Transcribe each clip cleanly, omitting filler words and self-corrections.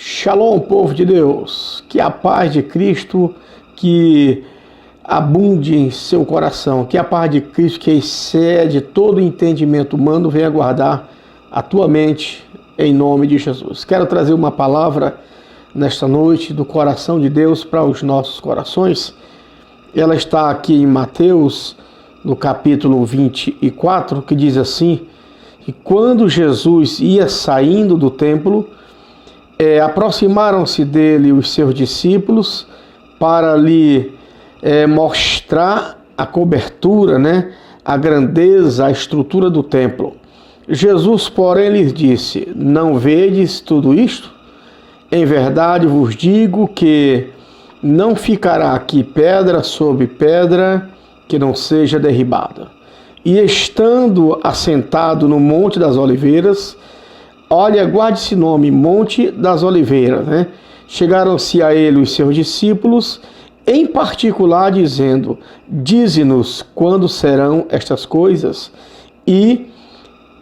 Shalom, povo de Deus, que a paz de Cristo que abunde em seu coração, que a paz de Cristo que excede todo entendimento humano venha guardar a tua mente em nome de Jesus. Quero trazer uma palavra nesta noite do coração de Deus para os nossos corações. Ela está aqui em Mateus, no capítulo 24, que diz assim, que quando Jesus ia saindo do templo, aproximaram-se dele os seus discípulos para lhe mostrar a cobertura, a grandeza, a estrutura do templo. Jesus, porém, lhes disse: não vedes tudo isto? Em verdade vos digo que não ficará aqui pedra sobre pedra que não seja derribada. E estando assentado no Monte das Oliveiras, olha, guarde esse nome, Monte das Oliveiras, Chegaram-se a ele os seus discípulos, em particular dizendo: dize-nos quando serão estas coisas e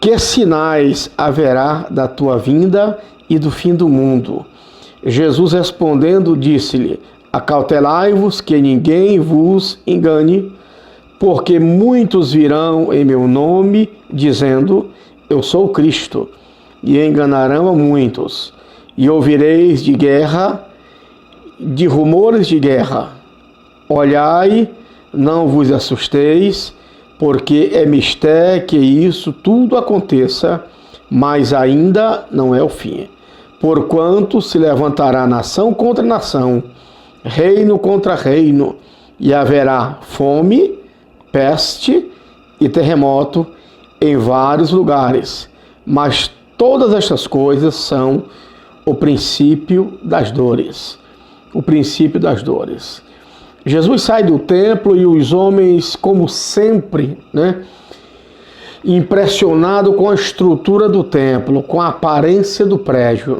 que sinais haverá da tua vinda e do fim do mundo. Jesus respondendo disse-lhe: acautelai-vos que ninguém vos engane, porque muitos virão em meu nome dizendo: eu sou o Cristo, e enganarão a muitos. E ouvireis de guerra, de rumores de guerra. Olhai, não vos assusteis, porque é mistério que isso tudo aconteça, mas ainda não é o fim. Porquanto se levantará nação contra nação, reino contra reino, e haverá fome, peste e terremoto em vários lugares. Mas todas estas coisas são o princípio das dores. O princípio das dores. Jesus sai do templo e os homens, como sempre, impressionado com a estrutura do templo, com a aparência do prédio,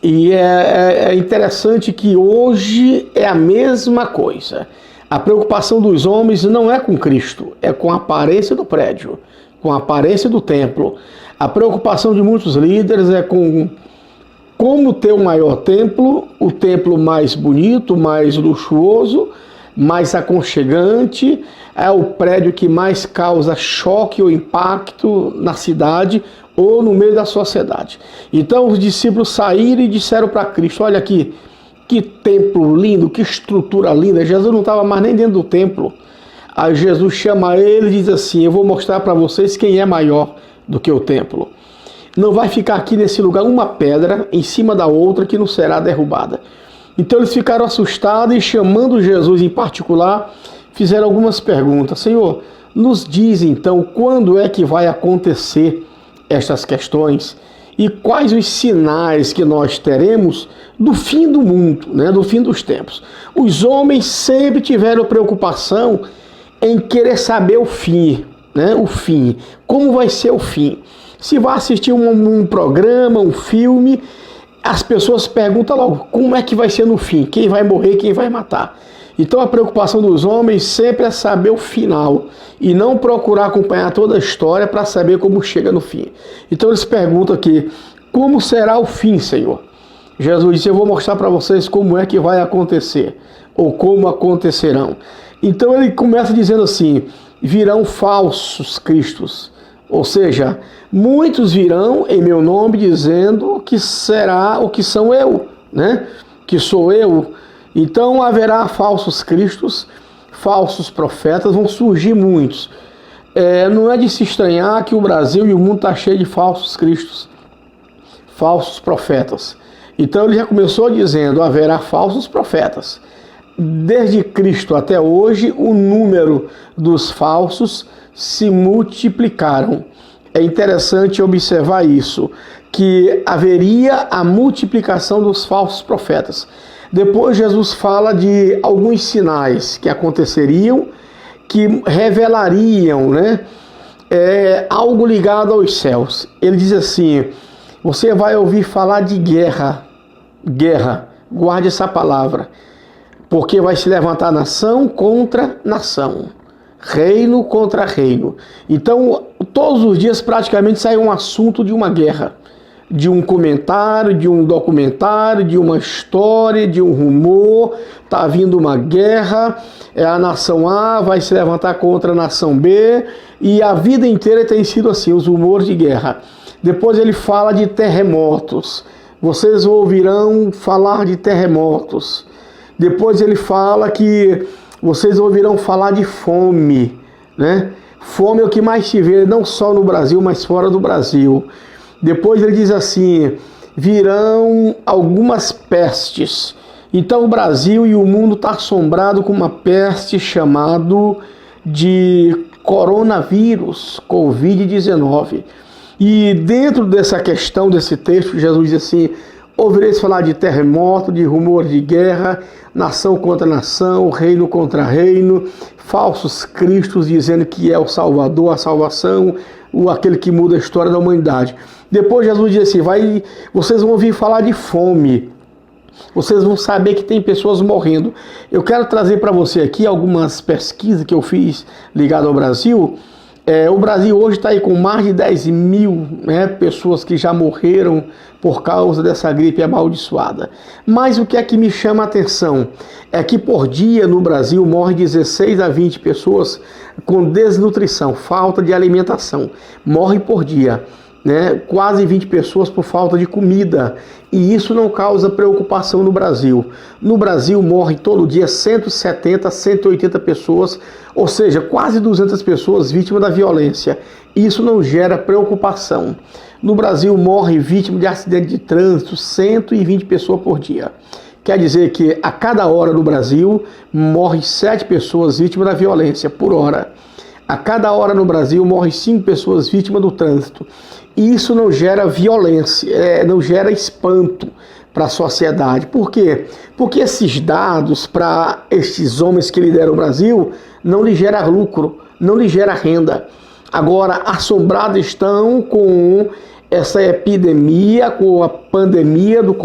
E é interessante que hoje é a mesma coisa. A preocupação dos homens não é com Cristo, é com a aparência do prédio, com a aparência do templo. A preocupação de muitos líderes é com como ter o maior templo, o templo mais bonito, mais luxuoso, mais aconchegante, é o prédio que mais causa choque ou impacto na cidade ou no meio da sociedade. Então os discípulos saíram e disseram para Cristo: olha aqui, que templo lindo, que estrutura linda. Jesus não estava mais nem dentro do templo. Aí Jesus chama ele e diz assim: eu vou mostrar para vocês quem é maior do que o templo. Não vai ficar aqui nesse lugar uma pedra em cima da outra que não será derrubada. Então eles ficaram assustados e, chamando Jesus em particular, fizeram algumas perguntas. Senhor, nos diz então quando é que vai acontecer estas questões e quais os sinais que nós teremos do fim do mundo, do fim dos tempos. Os homens sempre tiveram preocupação em querer saber o fim, o fim. Como vai ser o fim? Se vai assistir um programa, um filme, as pessoas perguntam logo, como é que vai ser no fim? Quem vai morrer, quem vai matar? Então a preocupação dos homens sempre é saber o final e não procurar acompanhar toda a história para saber como chega no fim. Então eles perguntam aqui, como será o fim, Senhor? Jesus disse: eu vou mostrar para vocês como é que vai acontecer, ou como acontecerão. Então ele começa dizendo assim: virão falsos cristos. Ou seja, muitos virão em meu nome dizendo que será o que sou eu, que sou eu. Então haverá falsos cristos, falsos profetas, vão surgir muitos. Não é de se estranhar que o Brasil e o mundo está cheio de falsos cristos, falsos profetas. Então ele já começou dizendo: haverá falsos profetas. Desde Cristo até hoje, o número dos falsos se multiplicaram. É interessante observar isso, que haveria a multiplicação dos falsos profetas. Depois Jesus fala de alguns sinais que aconteceriam, que revelariam algo ligado aos céus. Ele diz assim: você vai ouvir falar de guerra, guarde essa palavra, porque vai se levantar nação contra nação, reino contra reino. Então, todos os dias praticamente sai um assunto de uma guerra. de um comentário, de um documentário, de uma história, de um rumor. Está vindo uma guerra, a nação A vai se levantar contra a nação B, e a vida inteira tem sido assim, os rumores de guerra. Depois ele fala de terremotos. Vocês ouvirão falar de terremotos. Depois ele fala que vocês ouvirão falar de fome, né? Fome é o que mais se vê, não só no Brasil, mas fora do Brasil. Depois ele diz assim, virão algumas pestes. Então o Brasil e o mundo está assombrado com uma peste chamada de coronavírus, Covid-19. E dentro dessa questão, desse texto, Jesus diz assim, ouvireis falar de terremoto, de rumores de guerra, nação contra nação, reino contra reino, falsos cristos dizendo que é o Salvador, a salvação, aquele que muda a história da humanidade. Depois Jesus diz assim, vocês vão ouvir falar de fome, vocês vão saber que tem pessoas morrendo. Eu quero trazer para você aqui algumas pesquisas que eu fiz ligadas ao Brasil. O Brasil hoje está aí com mais de 10 mil, né, pessoas que já morreram por causa dessa gripe amaldiçoada. Mas o que é que me chama a atenção é que por dia no Brasil morre 16 a 20 pessoas com desnutrição, falta de alimentação. Morre por dia, né, quase 20 pessoas por falta de comida. E isso não causa preocupação no Brasil. No Brasil morre todo dia 170, 180 pessoas, ou seja, quase 200 pessoas vítimas da violência. Isso não gera preocupação. No Brasil morre vítima de acidente de trânsito 120 pessoas por dia. Quer dizer que a cada hora no Brasil morre 7 pessoas vítimas da violência por hora. A cada hora no Brasil morre 5 pessoas vítimas do trânsito. E isso não gera violência, não gera espanto para a sociedade. Por quê? Porque esses dados para estes homens que lideram o Brasil não lhe gera lucro, não lhe gera renda. Agora, assombrados estão com essa epidemia, com a pandemia do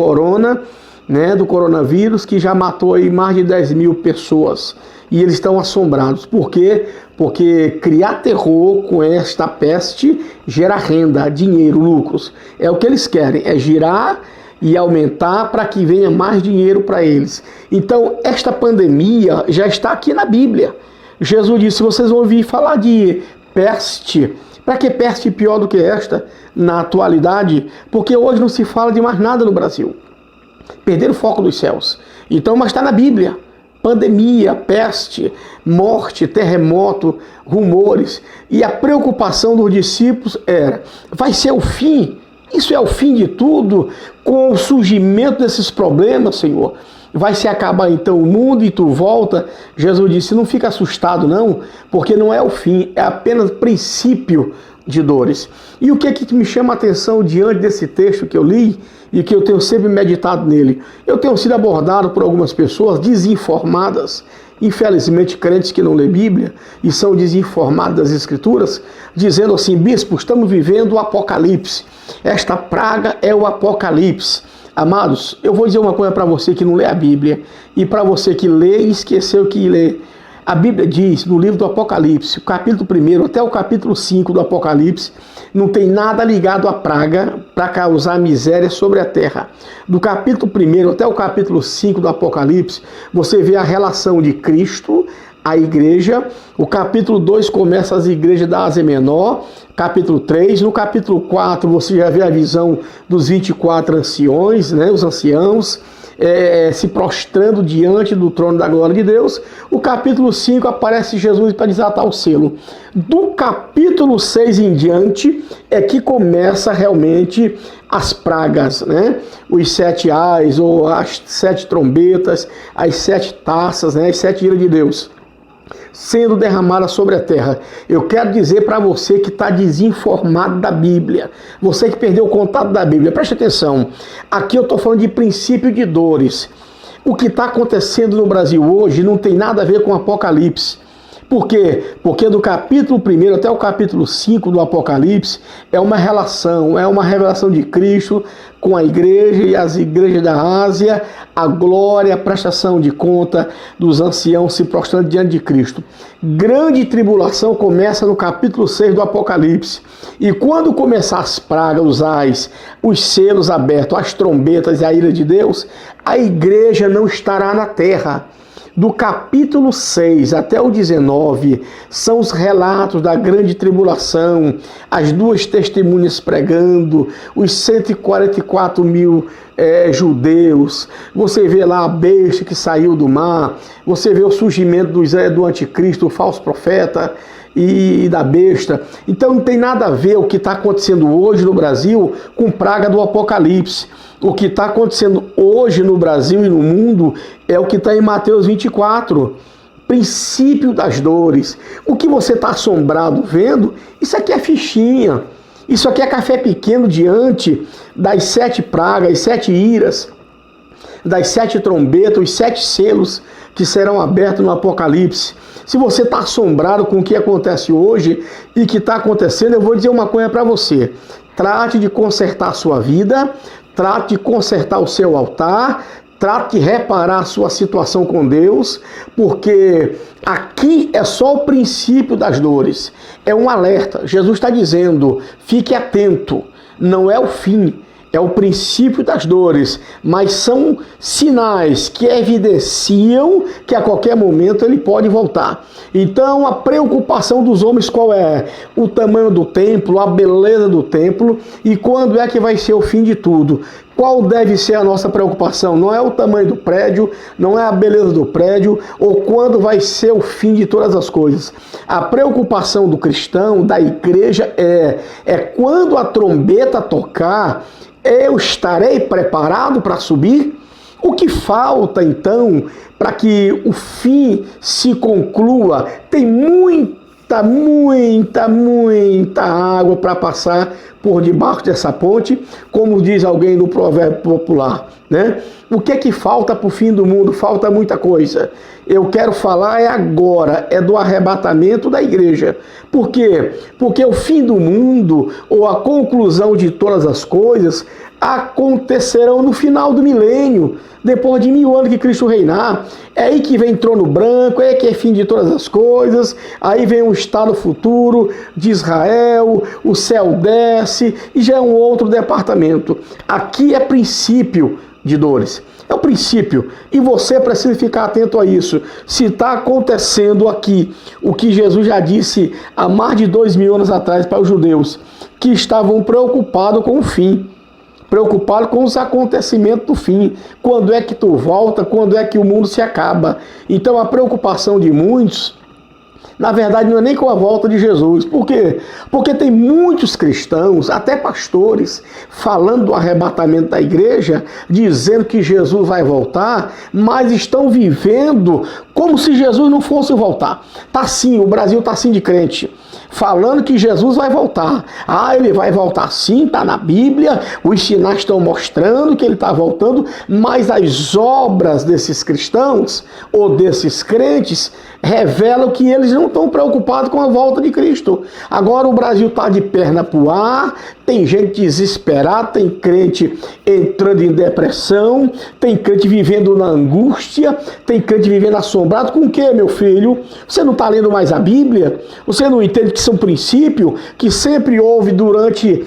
do coronavírus, que já matou aí mais de 10 mil pessoas. E eles estão assombrados. Por quê? Porque criar terror com esta peste gera renda, dinheiro, lucros. É o que eles querem, é girar e aumentar para que venha mais dinheiro para eles. Então, esta pandemia já está aqui na Bíblia. Jesus disse, vocês vão ouvir falar de peste. Para que peste pior do que esta na atualidade? Porque hoje não se fala de mais nada no Brasil. Perderam o foco dos céus. Então, mas está na Bíblia. Pandemia, peste, morte, terremoto, rumores. E a preocupação dos discípulos era, vai ser o fim? Isso é o fim de tudo? Com o surgimento desses problemas, Senhor, vai se acabar então o mundo e tu volta? Jesus disse, não fica assustado não, porque não é o fim, é apenas princípio de dores. E o que é que me chama a atenção diante desse texto que eu li e que eu tenho sempre meditado nele? Eu tenho sido abordado por algumas pessoas desinformadas, infelizmente crentes que não lê Bíblia e são desinformados das Escrituras, dizendo assim, bispo, estamos vivendo o Apocalipse. Esta praga é o Apocalipse. Amados, eu vou dizer uma coisa para você que não lê a Bíblia e para você que lê e esqueceu que lê. A Bíblia diz no livro do Apocalipse, o capítulo 1 até o capítulo 5 do Apocalipse, não tem nada ligado à praga para causar miséria sobre a terra. Do capítulo 1 até o capítulo 5 do Apocalipse, você vê a relação de Cristo, a igreja. O capítulo 2 começa as igrejas da Ásia Menor, capítulo 3. No capítulo 4 você já vê a visão dos 24 anciões, né, os anciãos, se prostrando diante do trono da glória de Deus. O capítulo 5 aparece Jesus para desatar o selo. Do capítulo 6 em diante é que começa realmente as pragas, né? Os 7 ais, ou as 7 trombetas, as 7 taças, né? As 7 iras de Deus sendo derramada sobre a terra. Eu quero dizer para você que está desinformado da Bíblia, você que perdeu o contato da Bíblia, preste atenção, aqui eu estou falando de princípio de dores. O que está acontecendo no Brasil hoje não tem nada a ver com Apocalipse, Por quê? Porque do capítulo 1 até o capítulo 5 do Apocalipse é uma revelação de Cristo com a igreja e as igrejas da Ásia, a glória, a prestação de conta dos anciãos se prostrando diante de Cristo. Grande tribulação começa no capítulo 6 do Apocalipse. E quando começar as pragas, os ais, os selos abertos, as trombetas e a ira de Deus, a igreja não estará na terra. Do capítulo 6 até o 19 são os relatos da grande tribulação, as duas testemunhas pregando, os 144 mil judeus. Você vê lá a besta que saiu do mar, você vê o surgimento do anticristo, o falso profeta e da besta. Então não tem nada a ver o que está acontecendo hoje no Brasil com praga do Apocalipse. O que está acontecendo hoje no Brasil e no mundo é o que está em Mateus 24. Princípio das dores. O que você está assombrado vendo, isso aqui é fichinha. Isso aqui é café pequeno diante das 7 pragas, 7 iras, das 7 trombetas, os 7 selos que serão abertos no Apocalipse. Se você está assombrado com o que acontece hoje e que está acontecendo, eu vou dizer uma coisa para você. Trate de consertar a sua vida, trate de consertar o seu altar, trate de reparar a sua situação com Deus, porque aqui é só o princípio das dores. É um alerta. Jesus está dizendo, fique atento, não é o fim. É o princípio das dores, mas são sinais que evidenciam que a qualquer momento ele pode voltar. Então a preocupação dos homens qual é? O tamanho do templo, a beleza do templo e quando é que vai ser o fim de tudo. Qual deve ser a nossa preocupação? Não é o tamanho do prédio, não é a beleza do prédio ou quando vai ser o fim de todas as coisas. A preocupação do cristão, da igreja é quando a trombeta tocar, eu estarei preparado para subir? O que falta, então, para que o fim se conclua? Tem muita água para passar por debaixo dessa ponte, como diz alguém no provérbio popular, né? O que é que falta para o fim do mundo? Falta muita coisa. Eu quero falar agora, do arrebatamento da igreja. Por quê? Porque o fim do mundo, ou a conclusão de todas as coisas, acontecerão no final do milênio, depois de 1000 anos que Cristo reinar. É aí que vem trono branco, é aí que é fim de todas as coisas, aí vem o estado futuro de Israel, o céu desce e já é um outro departamento. Aqui é princípio de dores. É o princípio. E você precisa ficar atento a isso. Se está acontecendo aqui o que Jesus já disse há mais de 2000 anos atrás para os judeus, que estavam preocupados com o fim, preocupados com os acontecimentos do fim. Quando é que tu volta? Quando é que o mundo se acaba? Então a preocupação de muitos, na verdade, não é nem com a volta de Jesus. Por quê? Porque tem muitos cristãos, até pastores, falando do arrebatamento da igreja, dizendo que Jesus vai voltar, mas estão vivendo como se Jesus não fosse voltar. Tá sim, o Brasil tá sim de crente, falando que Jesus vai voltar. Ah, ele vai voltar sim, tá na Bíblia, os sinais estão mostrando que ele está voltando, mas as obras desses cristãos ou desses crentes revelam que eles não estão preocupados com a volta de Cristo. Agora o Brasil está de perna pro ar, tem gente desesperada, tem crente entrando em depressão, tem crente vivendo na angústia, tem crente vivendo assombrado. Com o quê, meu filho? Você não está lendo mais a Bíblia? Você não entende que isso é um princípio que sempre houve durante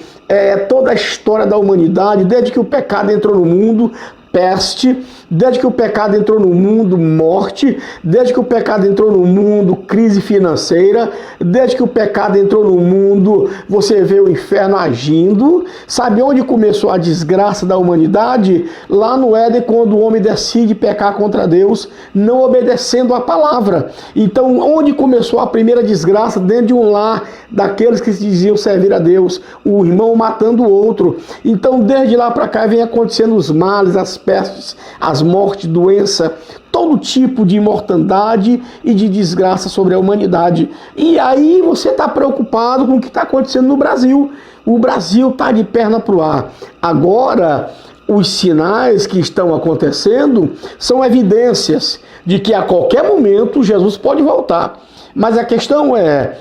toda a história da humanidade, desde que o pecado entrou no mundo? Peste, desde que o pecado entrou no mundo, morte, desde que o pecado entrou no mundo, crise financeira, desde que o pecado entrou no mundo, você vê o inferno agindo. Sabe onde começou a desgraça da humanidade? Lá no Éden, quando o homem decide pecar contra Deus, não obedecendo a palavra. Então, onde começou a primeira desgraça? Dentro de um lar daqueles que se diziam servir a Deus, o irmão matando o outro. Então, desde lá para cá, vem acontecendo os males, as pestes, as mortes, doença, todo tipo de mortandade e de desgraça sobre a humanidade. E aí você está preocupado com o que está acontecendo no Brasil. O Brasil está de perna pro ar. Agora, os sinais que estão acontecendo são evidências de que a qualquer momento Jesus pode voltar. Mas a questão é,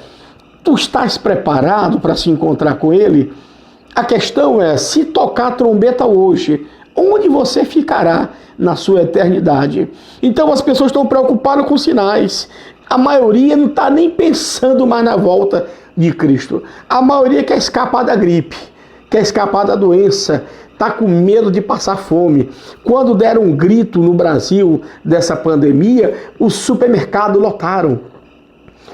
tu estás preparado para se encontrar com ele? A questão é, se tocar a trombeta hoje, onde você ficará na sua eternidade? Então as pessoas estão preocupadas com sinais. A maioria não está nem pensando mais na volta de Cristo. A maioria quer escapar da gripe, quer escapar da doença, está com medo de passar fome. Quando deram um grito no Brasil dessa pandemia, os supermercados lotaram.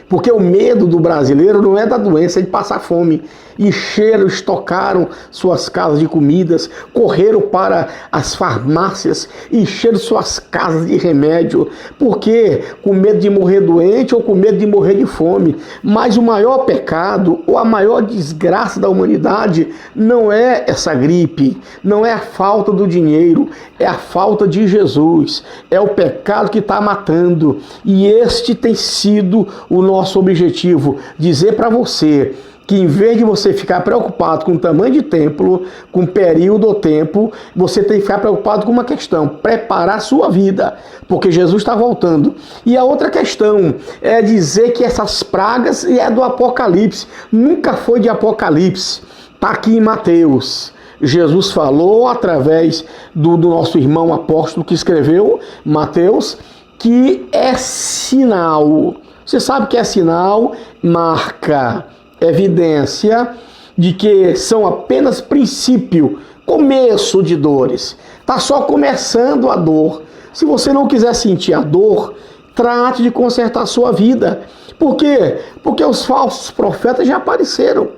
Porque o medo do brasileiro não é da doença, é de passar fome. Encheram, estocaram suas casas de comidas, correram para as farmácias, encheram suas casas de remédio. Por quê? Com medo de morrer doente ou com medo de morrer de fome. Mas o maior pecado ou a maior desgraça da humanidade não é essa gripe, não é a falta do dinheiro, é a falta de Jesus. É o pecado que está matando. E este tem sido o nosso objetivo, dizer para você que em vez de você ficar preocupado com o tamanho de templo, com o período ou tempo, você tem que ficar preocupado com uma questão, preparar a sua vida, porque Jesus está voltando. E a outra questão é dizer que essas pragas é do Apocalipse, nunca foi de Apocalipse, está aqui em Mateus. Jesus falou através do nosso irmão apóstolo que escreveu, Mateus, que é sinal. Você sabe que é sinal, marca, evidência de que são apenas princípio, começo de dores. Está só começando a dor. Se você não quiser sentir a dor, trate de consertar a sua vida. Por quê? Porque os falsos profetas já apareceram.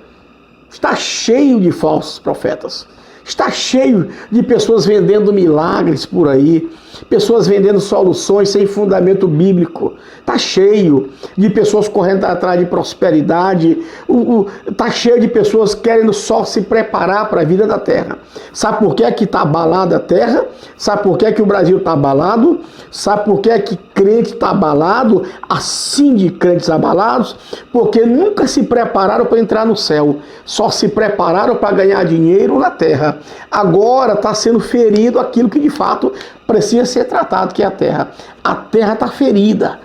Está cheio de falsos profetas. Está cheio de pessoas vendendo milagres por aí, pessoas vendendo soluções sem fundamento bíblico. Está cheio de pessoas correndo atrás de prosperidade. Está cheio de pessoas querendo só se preparar para a vida da terra. Sabe por que está abalada a terra? Sabe por que o Brasil está abalado? Sabe por que crente está abalado? Assim de crentes abalados? Porque nunca se prepararam para entrar no céu. Só se prepararam para ganhar dinheiro na terra. Agora está sendo ferido aquilo que de fato precisa ser tratado, que é a terra. A terra está ferida.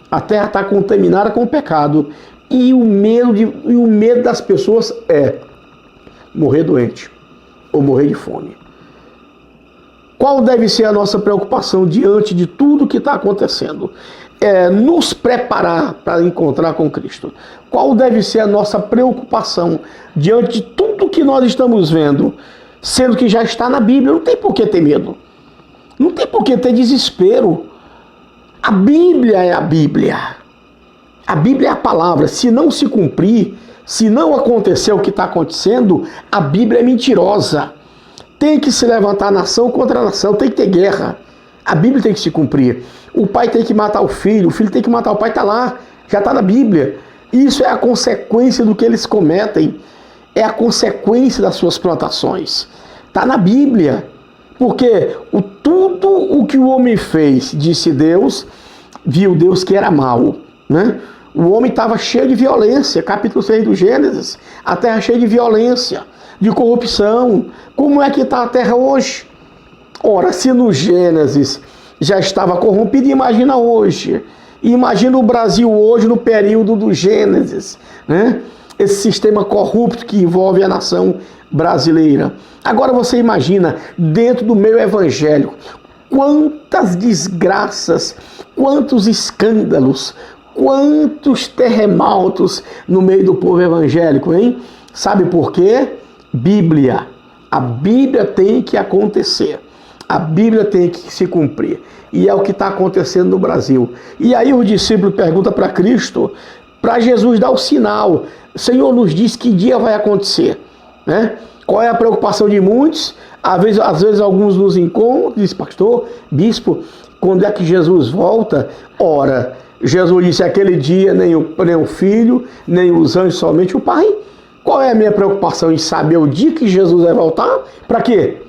A terra está contaminada com o pecado. E o medo das pessoas é morrer doente ou morrer de fome. Qual deve ser a nossa preocupação diante de tudo que está acontecendo? É nos preparar para encontrar com Cristo. Qual deve ser a nossa preocupação diante de tudo que nós estamos vendo, sendo que já está na Bíblia? Não tem por que ter medo. Não tem por que ter desespero. A Bíblia é a Bíblia. A Bíblia é a palavra. Se não se cumprir, se não acontecer o que está acontecendo, a Bíblia é mentirosa. Tem que se levantar nação contra nação, tem que ter guerra. A Bíblia tem que se cumprir. O pai tem que matar o filho tem que matar o pai, está lá, já está na Bíblia. Isso é a consequência do que eles cometem. É a consequência das suas plantações. Está na Bíblia. Porque tudo o que o homem fez, disse Deus, viu Deus que era mal, né? O homem estava cheio de violência, capítulo 6 do Gênesis, a terra cheia de violência, de corrupção. Como é que está a terra hoje? Ora, se no Gênesis já estava corrompido, imagina hoje. Imagina o Brasil hoje no período do Gênesis, né? Esse sistema corrupto que envolve a nação brasileira. Agora você imagina, dentro do meio evangélico, quantas desgraças, quantos escândalos, quantos terremotos no meio do povo evangélico, hein? Sabe por quê? Bíblia. A Bíblia tem que acontecer. A Bíblia tem que se cumprir. E é o que está acontecendo no Brasil. E aí o discípulo pergunta para Cristo, para Jesus dar o sinal. Senhor, nos diz que dia vai acontecer, né? Qual é a preocupação de muitos? Às vezes alguns nos encontram, diz pastor, bispo, quando é que Jesus volta? Ora, Jesus disse, aquele dia nem o filho, nem os anjos, somente o Pai. Qual é a minha preocupação em saber o dia que Jesus vai voltar? Para quê?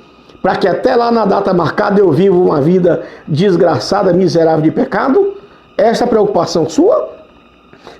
Para que até lá na data marcada eu viva uma vida desgraçada, miserável de pecado? Essa é a preocupação sua?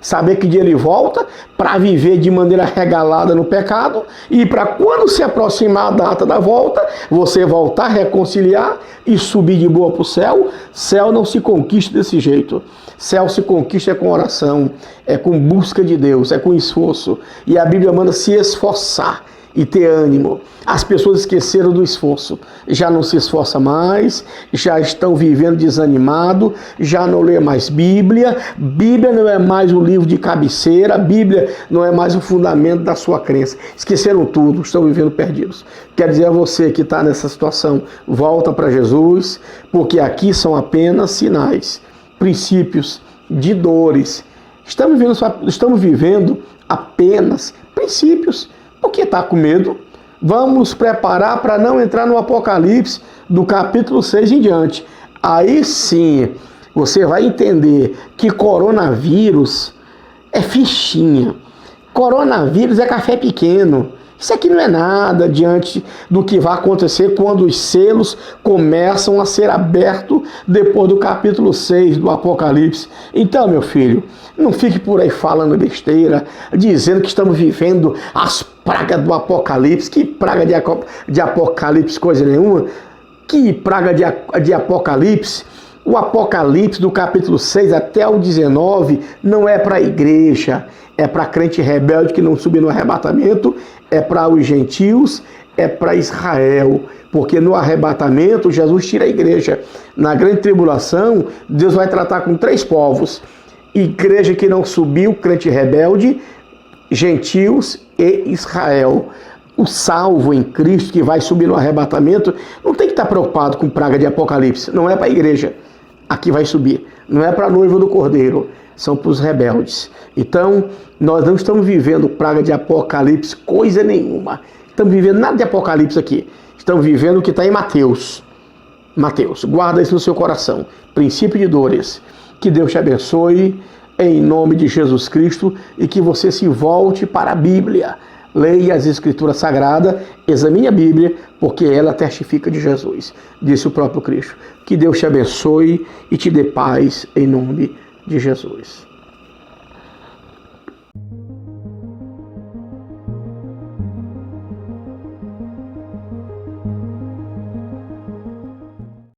Saber que dia ele volta para viver de maneira regalada no pecado e para quando se aproximar a data da volta, você voltar a reconciliar e subir de boa para o céu. Céu não se conquista desse jeito. Céu se conquista com oração, é com busca de Deus, é com esforço. E a Bíblia manda se esforçar e ter ânimo. As pessoas esqueceram do esforço, já não se esforça mais, já estão vivendo desanimado, já não lê mais Bíblia. Bíblia não é mais o livro de cabeceira, Bíblia não é mais o fundamento da sua crença. Esqueceram tudo, estão vivendo perdidos. Quero dizer a você que está nessa situação, volta para Jesus, porque aqui são apenas sinais, princípios de dores. Estamos vivendo apenas princípios. Por que está com medo? Vamos nos preparar para não entrar no Apocalipse do capítulo 6 em diante. Aí sim, você vai entender que coronavírus é fichinha. Coronavírus é café pequeno. Isso aqui não é nada diante do que vai acontecer quando os selos começam a ser abertos depois do capítulo 6 do Apocalipse. Então, meu filho, não fique por aí falando besteira, dizendo que estamos vivendo as pragas do Apocalipse. Que praga de Apocalipse, coisa nenhuma. Que praga de Apocalipse. O Apocalipse do capítulo 6 até o 19 não é para a igreja, é para crente rebelde que não subiu no arrebatamento, é para os gentios, é para Israel, porque no arrebatamento Jesus tira a igreja. Na grande tribulação, Deus vai tratar com 3 povos: igreja que não subiu, crente rebelde, gentios e Israel. O salvo em Cristo que vai subir no arrebatamento não tem que estar preocupado com praga de Apocalipse, não é para a igreja. Aqui vai subir, não é para a noiva do Cordeiro, são para os rebeldes. Então, nós não estamos vivendo praga de Apocalipse coisa nenhuma. Estamos vivendo nada de Apocalipse aqui. Estamos vivendo o que está em Mateus. Mateus, guarda isso no seu coração. Princípio de dores. Que Deus te abençoe em nome de Jesus Cristo e que você se volte para a Bíblia. Leia as Escrituras Sagradas, examine a Bíblia, porque ela testifica de Jesus, disse o próprio Cristo. Que Deus te abençoe e te dê paz em nome de Jesus.